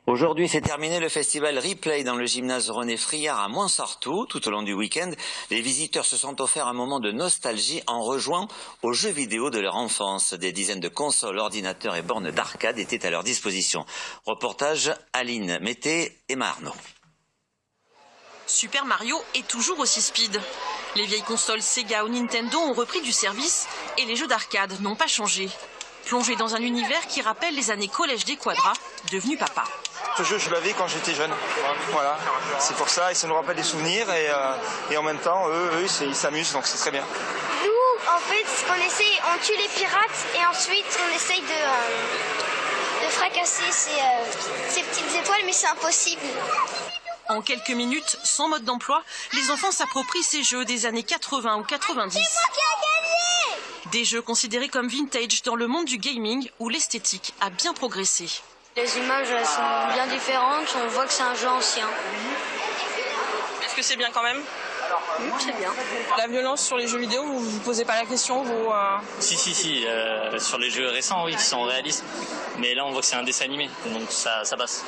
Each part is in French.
Aujourd'hui, c'est terminé le festival Replay dans le gymnase René Friard à Montsartou. Tout au long du week-end, les visiteurs se sont offerts un moment de nostalgie en rejouant aux jeux vidéo de leur enfance. Des dizaines de consoles, ordinateurs et bornes d'arcade étaient à leur disposition. Reportage Aline Mété et Marno. Super Mario est toujours aussi speed. Les vieilles consoles Sega ou Nintendo ont repris du service et les jeux d'arcade n'ont pas changé. Plongé dans un univers qui rappelle les années collège des Quadras, devenu papa. Ce jeu, je l'avais quand j'étais jeune. Voilà, c'est pour ça, et ça nous rappelle des souvenirs, et en même temps, eux ils s'amusent, donc c'est très bien. Nous, en fait, ce qu'on essaie, on tue les pirates, et ensuite on essaye de fracasser ces petites étoiles, mais c'est impossible. En quelques minutes, sans mode d'emploi, les enfants s'approprient ces jeux des années 80 ou 90. C'est moi qui ai gagné! Des jeux considérés comme vintage dans le monde du gaming où l'esthétique a bien progressé. Les images elles sont bien différentes, on voit que c'est un jeu ancien. Est-ce que c'est bien quand même? C'est bien. La violence sur les jeux vidéo, vous vous posez pas la question vous Si, sur les jeux récents, oui, qui sont réalistes. Mais là, on voit que c'est un dessin animé, donc ça passe.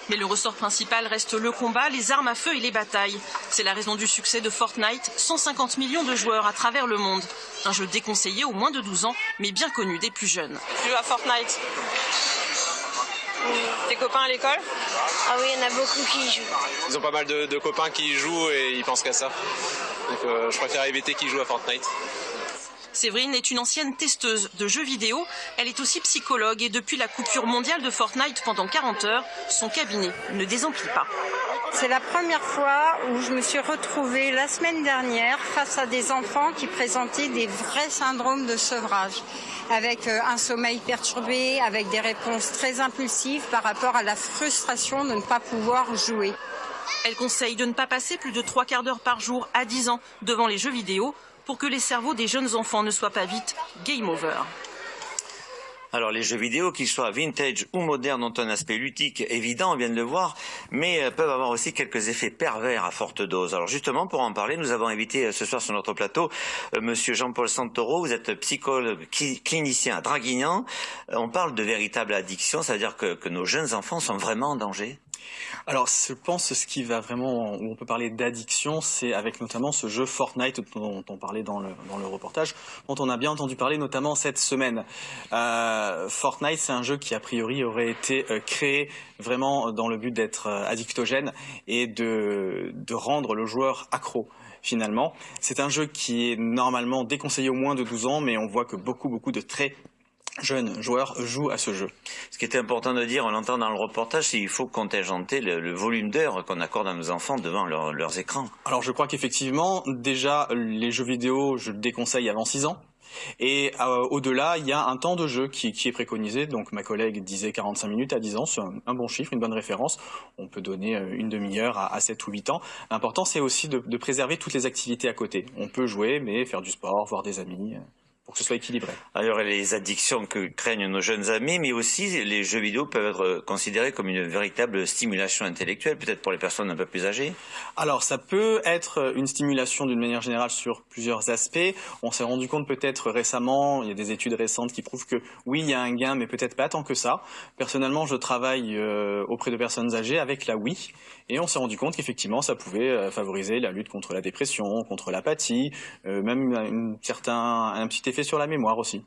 Mais le ressort principal reste le combat, les armes à feu et les batailles. C'est la raison du succès de Fortnite, 150 millions de joueurs à travers le monde. Un jeu déconseillé aux moins de 12 ans, mais bien connu des plus jeunes. Tu joues à Fortnite? Tes copains à l'école? Ah oui, il y en a beaucoup qui y jouent. Ils ont pas mal de copains qui y jouent et ils pensent qu'à ça. Donc je préfère éviter qu'ils jouent à Fortnite. Séverine est une ancienne testeuse de jeux vidéo. Elle est aussi psychologue et depuis la coupure mondiale de Fortnite pendant 40 heures, son cabinet ne désemplit pas. C'est la première fois où je me suis retrouvée la semaine dernière face à des enfants qui présentaient des vrais syndromes de sevrage, avec un sommeil perturbé, avec des réponses très impulsives par rapport à la frustration de ne pas pouvoir jouer. Elle conseille de ne pas passer plus de 3 quarts d'heure par jour à 10 ans devant les jeux vidéo pour que les cerveaux des jeunes enfants ne soient pas vite game over. Alors les jeux vidéo, qu'ils soient vintage ou modernes, ont un aspect ludique évident, on vient de le voir, mais peuvent avoir aussi quelques effets pervers à forte dose. Alors justement, pour en parler, nous avons invité ce soir sur notre plateau Monsieur Jean-Paul Santoro. Vous êtes psychologue clinicien à Draguignan. On parle de véritable addiction, ça veut dire que nos jeunes enfants sont vraiment en danger? Alors, je pense que ce qui va vraiment, où on peut parler d'addiction, c'est avec notamment ce jeu Fortnite dont on parlait dans le reportage, dont on a bien entendu parler notamment cette semaine. Fortnite, c'est un jeu qui a priori aurait été créé vraiment dans le but d'être addictogène et de rendre le joueur accro. Finalement, c'est un jeu qui est normalement déconseillé aux moins de 12 ans, mais on voit que beaucoup de très jeunes joueurs jouent à ce jeu. Ce qui était important de dire, on l'entend dans le reportage, c'est qu'il faut contingenter le volume d'heures qu'on accorde à nos enfants devant leurs écrans. Alors je crois qu'effectivement, déjà, les jeux vidéo, je le déconseille avant 6 ans. Et au-delà, il y a un temps de jeu qui est préconisé. Donc ma collègue disait 45 minutes à 10 ans, c'est un bon chiffre, une bonne référence. On peut donner une demi-heure à 7 ou 8 ans. L'important, c'est aussi de préserver toutes les activités à côté. On peut jouer, mais faire du sport, voir des amis, pour que ce soit équilibré. Alors, il y a les addictions que craignent nos jeunes amis, mais aussi les jeux vidéo peuvent être considérés comme une véritable stimulation intellectuelle, peut-être pour les personnes un peu plus âgées. Alors, ça peut être une stimulation d'une manière générale sur plusieurs aspects. On s'est rendu compte peut-être récemment, il y a des études récentes qui prouvent que oui, il y a un gain, mais peut-être pas tant que ça. Personnellement, je travaille auprès de personnes âgées avec la Wii, et on s'est rendu compte qu'effectivement, ça pouvait favoriser la lutte contre la dépression, contre l'apathie, même un petit effet sur la mémoire aussi.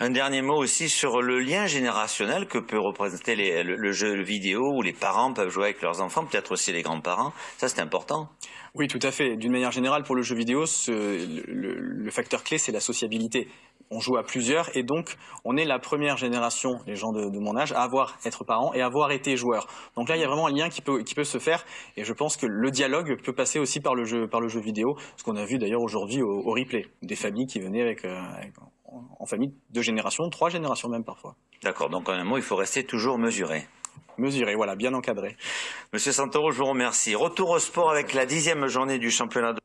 Un dernier mot aussi sur le lien générationnel que peut représenter le jeu vidéo où les parents peuvent jouer avec leurs enfants, peut-être aussi les grands-parents. Ça, c'est important. Oui, tout à fait. D'une manière générale, pour le jeu vidéo, le facteur clé, c'est la sociabilité. On joue à plusieurs et donc on est la première génération, les gens de mon âge, à être parents et à avoir été joueurs. Donc là, il y a vraiment un lien qui peut se faire et je pense que le dialogue peut passer aussi par le jeu vidéo, ce qu'on a vu d'ailleurs aujourd'hui au replay, des familles qui venaient en famille 2 générations, 3 générations même parfois. D'accord, donc en un mot, il faut rester toujours mesuré. Mesuré, voilà, bien encadré. Monsieur Santoro, je vous remercie. Retour au sport avec la 10e journée du championnat de